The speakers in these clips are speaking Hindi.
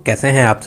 कैसे हैं आप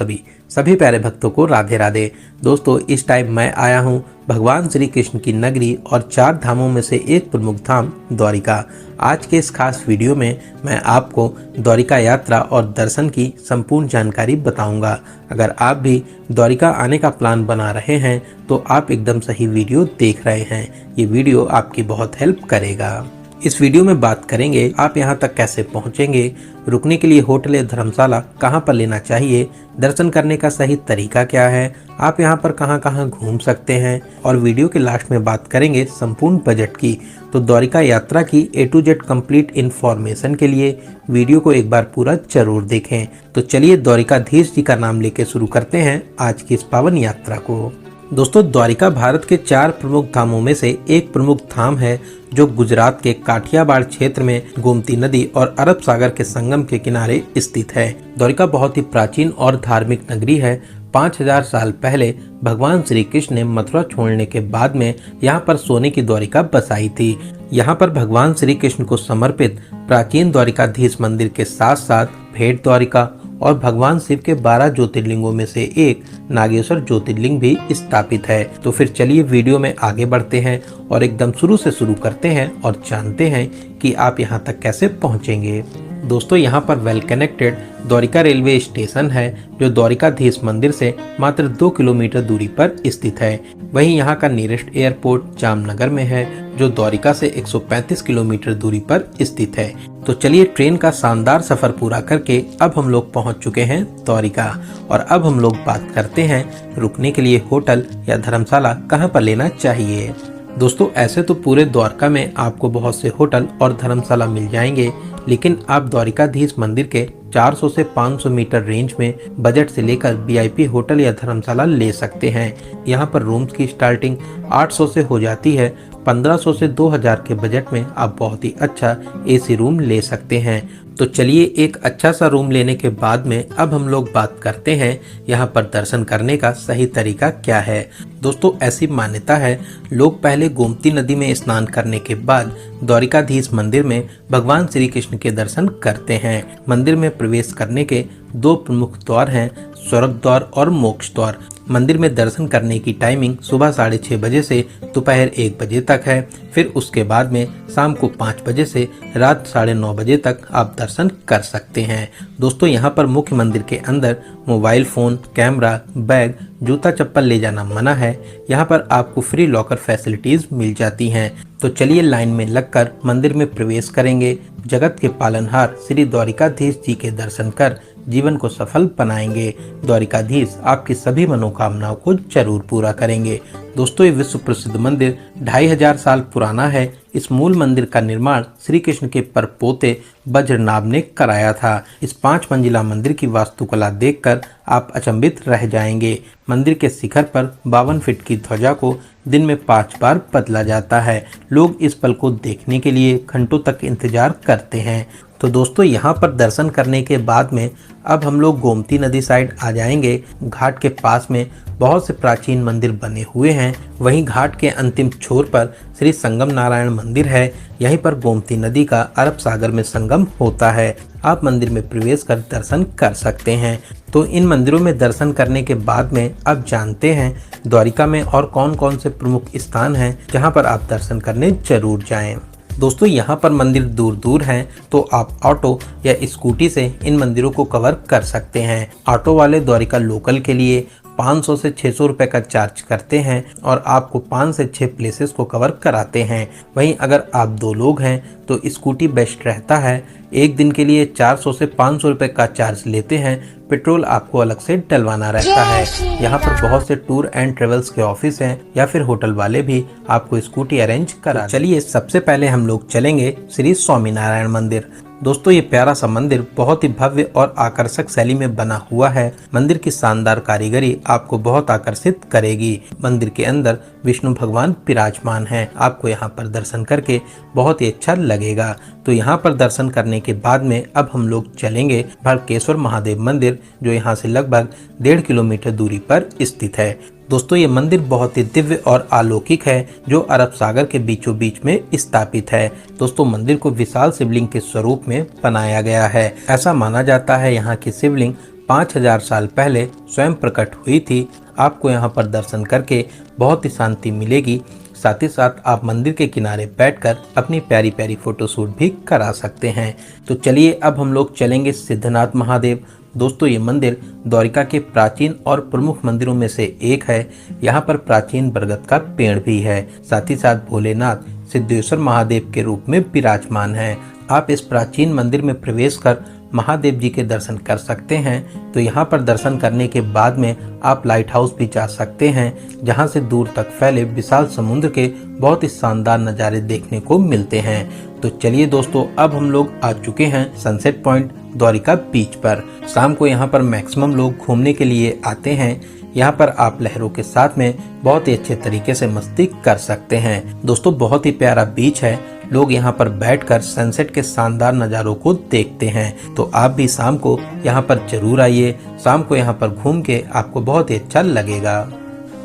सभी प्यारे भक्तों को राधे राधे। दोस्तों, इस टाइम मैं आया हूं भगवान श्री कृष्ण की नगरी और 4 धामों में से एक प्रमुख धाम द्वारिका। आज के इस खास वीडियो में मैं आपको द्वारिका यात्रा और दर्शन की संपूर्ण जानकारी बताऊंगा। अगर आप भी द्वारिका आने का प्लान बना रहे हैं तो आप एकदम सही वीडियो देख रहे हैं। ये वीडियो आपकी बहुत हेल्प करेगा। इस वीडियो में बात करेंगे आप यहाँ तक कैसे पहुँचेंगे, रुकने के लिए होटल या धर्मशाला कहाँ पर लेना चाहिए, दर्शन करने का सही तरीका क्या है, आप यहाँ पर कहाँ कहाँ घूम सकते हैं, और वीडियो के लास्ट में बात करेंगे संपूर्ण बजट की। तो द्वारिका यात्रा की A to Z complete information के लिए वीडियो को एक बार पूरा जरूर देखें। तो चलिए द्वारिकाधीश जी का नाम लेके शुरू करते हैं आज की इस पावन यात्रा को। दोस्तों, द्वारिका भारत के 4 प्रमुख धामों में से एक प्रमुख धाम है जो गुजरात के काठियावाड़ क्षेत्र में गोमती नदी और अरब सागर के संगम के किनारे स्थित है। द्वारिका बहुत ही प्राचीन और धार्मिक नगरी है। 5000 साल पहले भगवान श्री कृष्ण ने मथुरा छोड़ने के बाद में यहाँ पर सोने की द्वारिका बसाई थी। यहाँ पर भगवान श्री कृष्ण को समर्पित प्राचीन द्वारिकाधीश मंदिर के साथ साथ भेंट द्वारिका और भगवान शिव के 12 ज्योतिर्लिंगों में से एक नागेश्वर ज्योतिर्लिंग भी स्थापित है। तो फिर चलिए वीडियो में आगे बढ़ते हैं और एकदम शुरू से शुरू करते हैं और जानते हैं कि आप यहाँ तक कैसे पहुँचेंगे। दोस्तों, यहाँ पर well connected Dwarka railway station है जो द्वारिकाधीश मंदिर से मात्र 2 किलोमीटर दूरी पर स्थित है। वहीं यहाँ का नियरेस्ट एयरपोर्ट जामनगर में है जो द्वारिका से 135 किलोमीटर दूरी पर स्थित है। तो चलिए ट्रेन का शानदार सफर पूरा करके अब हम लोग पहुँच चुके हैं द्वारिका, और अब हम लोग बात करते हैं रुकने के लिए होटल या धर्मशाला कहाँ पर लेना चाहिए। दोस्तों, ऐसे तो पूरे द्वारका में आपको बहुत से होटल और धर्मशाला मिल जाएंगे, लेकिन आप द्वारिकाधीश मंदिर के 400 से 500 मीटर रेंज में बजट से लेकर VIP होटल या धर्मशाला ले सकते हैं। यहाँ पर रूम्स की स्टार्टिंग 800 से हो जाती है। 1500 से 2000 के बजट में आप बहुत ही अच्छा AC रूम ले सकते हैं। तो चलिए एक अच्छा सा रूम लेने के बाद में अब हम लोग बात करते हैं यहाँ पर दर्शन करने का सही तरीका क्या है। दोस्तों, ऐसी मान्यता है लोग पहले गोमती नदी में स्नान करने के बाद द्वारिकाधीश मंदिर में भगवान श्री कृष्ण के दर्शन करते हैं। मंदिर में प्रवेश करने के 2 प्रमुख द्वार हैं, स्वर्ग द्वार और मोक्ष द्वार। मंदिर में दर्शन करने की टाइमिंग सुबह 6:30 बजे से दोपहर 1 बजे तक है। फिर उसके बाद में शाम को 5 बजे से रात 9:30 बजे तक आप दर्शन कर सकते हैं। दोस्तों, यहाँ पर मुख्य मंदिर के अंदर मोबाइल फ़ोन, कैमरा, बैग, जूता चप्पल ले जाना मना है। यहाँ पर आपको फ्री लॉकर फैसिलिटीज मिल जाती हैं। तो चलिए लाइन में लगकर मंदिर में प्रवेश करेंगे। जगत के पालनहार श्री द्वारिकाधीश जी के दर्शन कर जीवन को सफल बनाएंगे। द्वारिकाधीश आपकी सभी मनोकामनाओं को जरूर पूरा करेंगे। दोस्तों, ये विश्व प्रसिद्ध मंदिर 2500 साल पुराना है। इस मूल मंदिर का निर्माण श्री कृष्ण के परपोते वज्रनाभ ने कराया था। इस 5 मंजिला मंदिर की वास्तुकला देखकर आप अचंभित रह जाएंगे। मंदिर के शिखर पर 52 फीट की ध्वजा को दिन में 5 बार बदला जाता है। लोग इस पल को देखने के लिए घंटों तक इंतजार करते हैं। तो दोस्तों, यहाँ पर दर्शन करने के बाद में अब हम लोग गोमती नदी साइड आ जाएंगे। घाट के पास में बहुत से प्राचीन मंदिर बने हुए हैं। वहीं घाट के अंतिम छोर पर श्री संगम नारायण मंदिर है। यहीं पर गोमती नदी का अरब सागर में संगम होता है। आप मंदिर में प्रवेश कर दर्शन कर सकते हैं। तो इन मंदिरों में दर्शन करने के बाद में अब जानते हैं द्वारिका में और कौन कौन से प्रमुख स्थान हैं जहां पर आप दर्शन करने जरूर जाएं। दोस्तों, यहाँ पर मंदिर दूर दूर हैं, तो आप ऑटो या स्कूटी से इन मंदिरों को कवर कर सकते हैं। ऑटो वाले द्वारिका लोकल के लिए 500 से 600 रुपए का चार्ज करते हैं और आपको 5 से 6 प्लेसेस को कवर कराते हैं। वहीं अगर आप 2 लोग हैं तो स्कूटी बेस्ट रहता है। एक दिन के लिए 400 से 500 रुपए का चार्ज लेते हैं। पेट्रोल आपको अलग से डलवाना रहता है। यहाँ पर बहुत से टूर एंड ट्रेवल्स के ऑफिस हैं या फिर होटल वाले भी आपको स्कूटी अरेंज करा। चलिए सबसे पहले हम लोग चलेंगे श्री स्वामीनारायण मंदिर। दोस्तों, ये प्यारा सा मंदिर बहुत ही भव्य और आकर्षक शैली में बना हुआ है। मंदिर की शानदार कारीगरी आपको बहुत आकर्षित करेगी। मंदिर के अंदर विष्णु भगवान विराजमान हैं। आपको यहाँ पर दर्शन करके बहुत ही अच्छा लगेगा। तो यहाँ पर दर्शन करने के बाद में अब हम लोग चलेंगे भड़केश्वर महादेव मंदिर, जो यहाँ से लगभग 1.5 किलोमीटर दूरी पर स्थित है। दोस्तों, ये मंदिर बहुत ही दिव्य और अलौकिक है, जो अरब सागर के बीचों बीच में स्थापित है। दोस्तों, मंदिर को विशाल शिवलिंग के स्वरूप में बनाया गया है। ऐसा माना जाता है यहाँ की शिवलिंग 5000 साल पहले स्वयं प्रकट हुई थी। आपको यहाँ पर दर्शन करके बहुत ही शांति मिलेगी। साथ ही साथ आप मंदिर के किनारे बैठकर अपनी प्यारी प्यारी फोटोशूट भी करा सकते हैं। तो चलिए अब हम लोग चलेंगे सिद्धनाथ महादेव। दोस्तों ये मंदिर द्वारिका के प्राचीन और प्रमुख मंदिरों में से एक है। यहाँ पर प्राचीन बरगद का पेड़ भी है। साथ ही साथ भोलेनाथ सिद्धेश्वर महादेव के रूप में विराजमान है। आप इस प्राचीन मंदिर में प्रवेश कर महादेव जी के दर्शन कर सकते हैं। तो यहाँ पर दर्शन करने के बाद में आप लाइट हाउस भी जा सकते हैं, जहाँ से दूर तक फैले विशाल समुद्र के बहुत ही शानदार नज़ारे देखने को मिलते हैं। तो चलिए दोस्तों अब हम लोग आ चुके हैं सनसेट पॉइंट द्वारिका बीच पर। शाम को यहाँ पर मैक्सिमम लोग घूमने के लिए आते हैं। यहाँ पर आप लहरों के साथ में बहुत ही अच्छे तरीके से मस्ती कर सकते हैं। दोस्तों बहुत ही प्यारा बीच है। लोग यहाँ पर बैठकर सनसेट के शानदार नज़ारों को देखते हैं। तो आप भी शाम को यहाँ पर जरूर आइए। शाम को यहाँ पर घूम के आपको बहुत ही अच्छा लगेगा।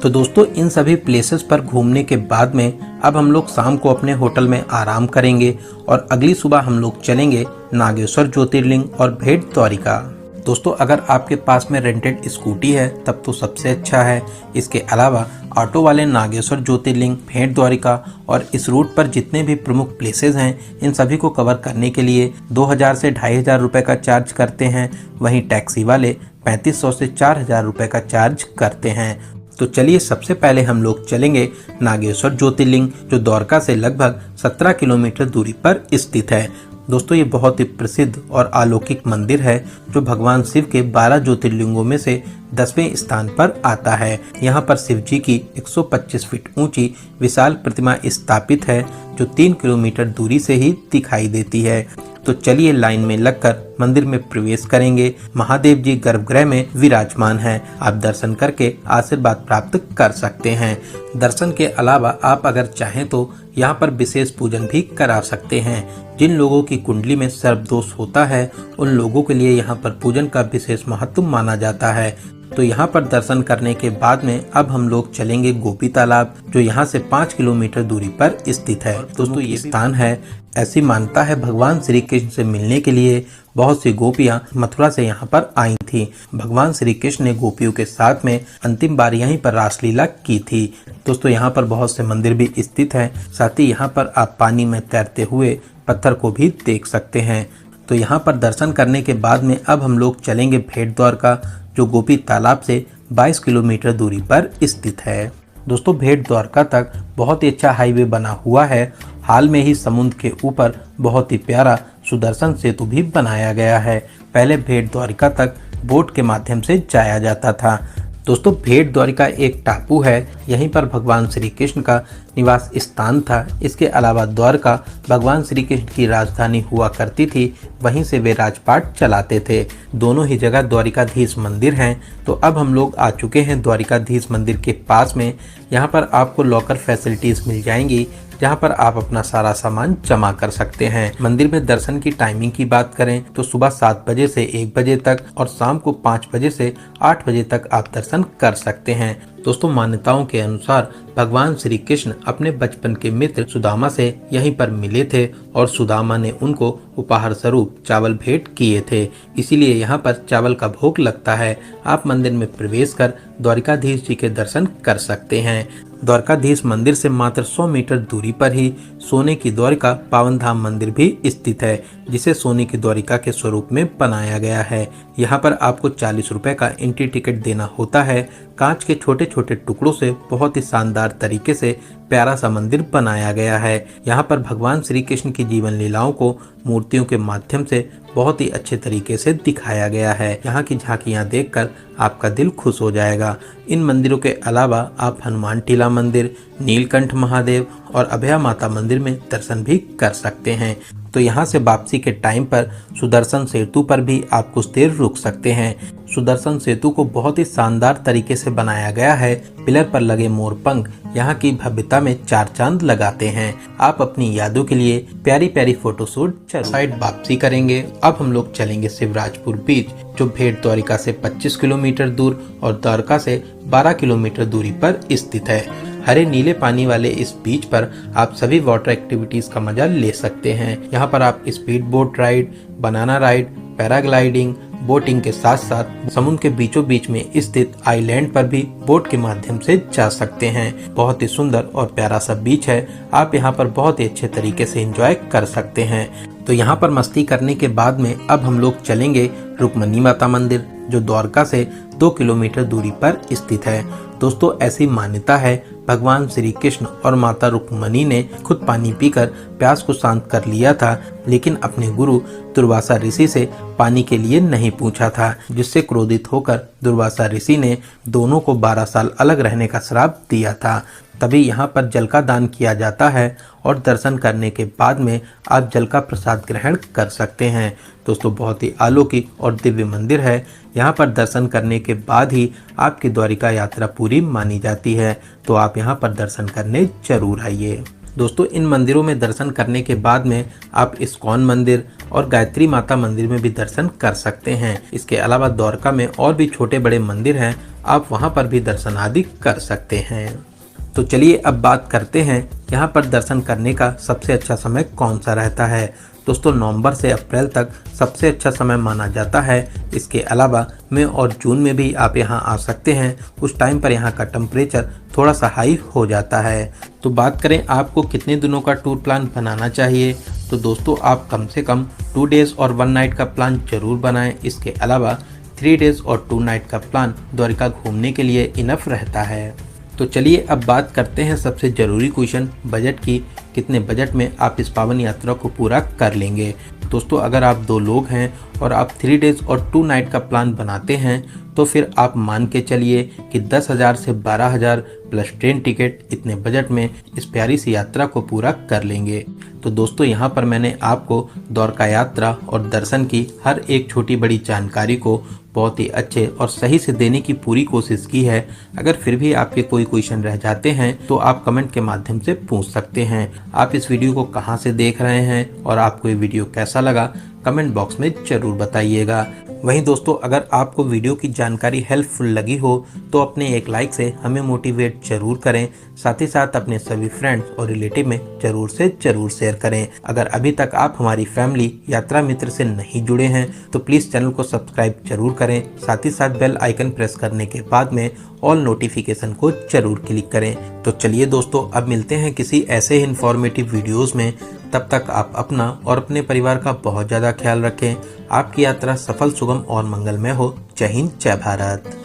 तो दोस्तों इन सभी प्लेसेस पर घूमने के बाद में अब हम लोग शाम को अपने होटल में आराम करेंगे और अगली सुबह हम लोग चलेंगे नागेश्वर ज्योतिर्लिंग और भेंट द्वारिका। दोस्तों अगर आपके पास में रेंटेड स्कूटी है तब तो सबसे अच्छा है। इसके अलावा ऑटो वाले नागेश्वर ज्योतिर्लिंग, भेंट द्वारिका और इस रूट पर जितने भी प्रमुख प्लेसेस हैं इन सभी को कवर करने के लिए 2000 से 2500 रुपये का चार्ज करते हैं। वहीं टैक्सी वाले 3500 से 4000 रुपये का चार्ज करते हैं। तो चलिए सबसे पहले हम लोग चलेंगे नागेश्वर ज्योतिर्लिंग, जो द्वारका से लगभग 17 किलोमीटर दूरी पर स्थित है। दोस्तों ये बहुत ही प्रसिद्ध और अलौकिक मंदिर है, जो भगवान शिव के 12 ज्योतिर्लिंगों में से 10वें स्थान पर आता है। यहाँ पर शिव जी की 125 फीट ऊंची विशाल प्रतिमा स्थापित है, जो 3 किलोमीटर दूरी से ही दिखाई देती है। तो चलिए लाइन में लगकर मंदिर में प्रवेश करेंगे। महादेव जी गर्भगृह में विराजमान हैं। आप दर्शन करके आशीर्वाद प्राप्त कर सकते हैं। दर्शन के अलावा आप अगर चाहें तो यहाँ पर विशेष पूजन भी करा सकते हैं। जिन लोगों की कुंडली में सर्प दोष होता है उन लोगों के लिए यहाँ पर पूजन का विशेष महत्व माना जाता है। तो यहाँ पर दर्शन करने के बाद में अब हम लोग चलेंगे गोपी तालाब, जो यहाँ से 5 किलोमीटर दूरी पर स्थित है। दोस्तों ये स्थान है, ऐसी मान्यता है भगवान श्री कृष्ण से मिलने के लिए बहुत सी गोपियां मथुरा से यहाँ पर आई थी। भगवान श्री कृष्ण ने गोपियों के साथ में अंतिम बार यहीं पर रासलीला की थी। दोस्तों यहाँ पर बहुत से मंदिर भी स्थित हैं। साथ ही यहाँ पर आप पानी में तैरते हुए पत्थर को भी देख सकते हैं। तो यहाँ पर दर्शन करने के बाद में अब हम लोग चलेंगे भेंट द्वारका, जो गोपी तालाब से 22 किलोमीटर दूरी पर स्थित है। दोस्तों भेंट द्वारका तक बहुत ही अच्छा हाईवे बना हुआ है। हाल में ही समुद्र के ऊपर बहुत ही प्यारा सुदर्शन सेतु भी बनाया गया है। पहले भेंट द्वारिका तक बोट के माध्यम से जाया जाता था। दोस्तों भेंट द्वारिका एक टापू है। यहीं पर भगवान श्री कृष्ण का निवास स्थान था। इसके अलावा द्वारका भगवान श्री कृष्ण की राजधानी हुआ करती थी। वहीं से वे राजपाट चलाते थे। दोनों ही जगह द्वारिकाधीश मंदिर हैं। तो अब हम लोग आ चुके हैं द्वारिकाधीश मंदिर के पास में। यहाँ पर आपको लॉकर फैसिलिटीज मिल जाएंगी, जहाँ पर आप अपना सारा सामान जमा कर सकते हैं। मंदिर में दर्शन की टाइमिंग की बात करें तो सुबह 7 बजे से 1 बजे तक और शाम को 5 बजे से 8 बजे तक आप दर्शन कर सकते हैं। दोस्तों मान्यताओं के अनुसार भगवान श्री कृष्ण अपने बचपन के मित्र सुदामा से यहीं पर मिले थे और सुदामा ने उनको उपहार स्वरूप चावल भेंट किए थे। इसीलिए यहाँ पर चावल का भोग लगता है। आप मंदिर में प्रवेश कर द्वारिकाधीश जी के दर्शन कर सकते हैं। द्वारकाधीश मंदिर से मात्र 100 मीटर दूरी पर ही सोने की द्वारिका पावन धाम मंदिर भी स्थित है, जिसे सोने की द्वारिका के स्वरूप में बनाया गया है। यहाँ पर आपको 40 रुपए का एंट्री टिकट देना होता है। कांच के छोटे छोटे टुकड़ों से बहुत ही शानदार तरीके से प्यारा सा मंदिर बनाया गया है। यहाँ पर भगवान श्री कृष्ण की जीवन लीलाओं को मूर्तियों के माध्यम से बहुत ही अच्छे तरीके से दिखाया गया है। यहाँ की झांकियाँ देखकर आपका दिल खुश हो जाएगा। इन मंदिरों के अलावा आप हनुमान टीला मंदिर, नीलकंठ महादेव और अभया माता मंदिर में दर्शन भी कर सकते हैं। तो यहाँ से वापसी के टाइम पर सुदर्शन सेतु पर भी आप कुछ देर रुक सकते हैं। सुदर्शन सेतु को बहुत ही शानदार तरीके से बनाया गया है। पिलर पर लगे मोरपंख यहाँ की भव्यता में 4 चांद लगाते हैं। आप अपनी यादों के लिए प्यारी प्यारी फोटोशूट साइड वापसी करेंगे। अब हम लोग चलेंगे शिवराजपुर बीच, जो भेंट द्वारिका से 25 किलोमीटर दूर और द्वारका से 12 किलोमीटर दूरी पर स्थित है। हरे नीले पानी वाले इस बीच पर आप सभी वाटर एक्टिविटीज का मजा ले सकते हैं। यहाँ पर आप speed boat ride, banana ride, paragliding, boating के साथ साथ समुद्र के बीचों बीच में स्थित आइलैंड पर भी बोट के माध्यम से जा सकते हैं। बहुत ही सुंदर और प्यारा सा बीच है, आप यहाँ पर बहुत ही अच्छे तरीके से एंजॉय कर सकते हैं। तो यहाँ पर मस्ती करने के बाद में अब हम लोग चलेंगे रुक्मणी माता मंदिर, जो द्वारका से 2 किलोमीटर दूरी पर स्थित है। दोस्तों, ऐसी मान्यता है भगवान श्री कृष्ण और माता रुक्मणी ने खुद पानी पीकर प्यास को शांत कर लिया था, लेकिन अपने गुरु दुर्वासा ऋषि से पानी के लिए नहीं पूछा था, जिससे क्रोधित होकर दुर्वासा ऋषि ने दोनों को 12 साल अलग रहने का श्राप दिया था। तभी यहाँ पर जल का दान किया जाता है और दर्शन करने के बाद में आप जल का प्रसाद ग्रहण कर सकते हैं। दोस्तों, बहुत ही अलौकिक और दिव्य मंदिर है। यहाँ पर दर्शन करने के बाद ही आपकी द्वारिका यात्रा पूरी मानी जाती है, तो आप यहाँ पर दर्शन करने जरूर आइए। दोस्तों, इन मंदिरों में दर्शन करने के बाद में आप इस्कॉन मंदिर और गायत्री माता मंदिर में भी दर्शन कर सकते हैं। इसके अलावा द्वारका में और भी छोटे बड़े मंदिर हैं, आप वहाँ पर भी दर्शन आदि कर सकते हैं। तो चलिए अब बात करते हैं यहाँ पर दर्शन करने का सबसे अच्छा समय कौन सा रहता है। दोस्तों, नवंबर से अप्रैल तक सबसे अच्छा समय माना जाता है। इसके अलावा मई और जून में भी आप यहाँ आ सकते हैं। उस टाइम पर यहाँ का टेम्परेचर थोड़ा सा हाई हो जाता है। तो बात करें आपको कितने दिनों का टूर प्लान बनाना चाहिए, तो दोस्तों आप कम से कम 2 डेज़ और 1 नाइट का प्लान जरूर बनाएं। इसके अलावा 3 डेज़ और 2 नाइट का प्लान द्वारिका घूमने के लिए इनफ रहता है। तो चलिए अब बात करते हैं सबसे ज़रूरी क्वेश्चन बजट की। कितने बजट में आप इस पावन यात्रा को पूरा कर लेंगे। दोस्तों, अगर आप 2 लोग हैं और आप 3 डेज़ और 2 नाइट का प्लान बनाते हैं, तो फिर आप मान के चलिए कि 10,000 से 12,000 प्लस ट्रेन टिकट इतने बजट में इस प्यारी सी यात्रा को पूरा कर लेंगे। तो दोस्तों, यहाँ पर मैंने आपको द्वारका यात्रा और दर्शन की हर एक छोटी बड़ी जानकारी को बहुत ही अच्छे और सही से देने की पूरी कोशिश की है। अगर फिर भी आपके कोई क्वेश्चन रह जाते हैं तो आप कमेंट के माध्यम से पूछ सकते हैं। आप इस वीडियो को कहां से देख रहे हैं और आपको ये वीडियो कैसा लगा, कमेंट बॉक्स में जरूर बताइएगा। वहीं दोस्तों, अगर आपको वीडियो की जानकारी हेल्पफुल लगी हो तो अपने एक लाइक से हमें मोटिवेट जरूर करें। साथ ही साथ अपने सभी फ्रेंड्स और रिलेटिव में जरूर से जरूर शेयर करें। अगर अभी तक आप हमारी फैमिली यात्रा मित्र से नहीं जुड़े हैं तो प्लीज़ चैनल को सब्सक्राइब जरूर करें। साथ ही साथ बेल आइकन प्रेस करने के बाद में ऑल नोटिफिकेशन को जरूर क्लिक करें। तो चलिए दोस्तों, अब मिलते हैं किसी ऐसे इन्फॉर्मेटिव वीडियोज़ में। तब तक आप अपना और अपने परिवार का बहुत ज़्यादा ख्याल रखें। आपकी यात्रा सफल, सुगम और मंगलमय हो। जय हिंद, जय भारत।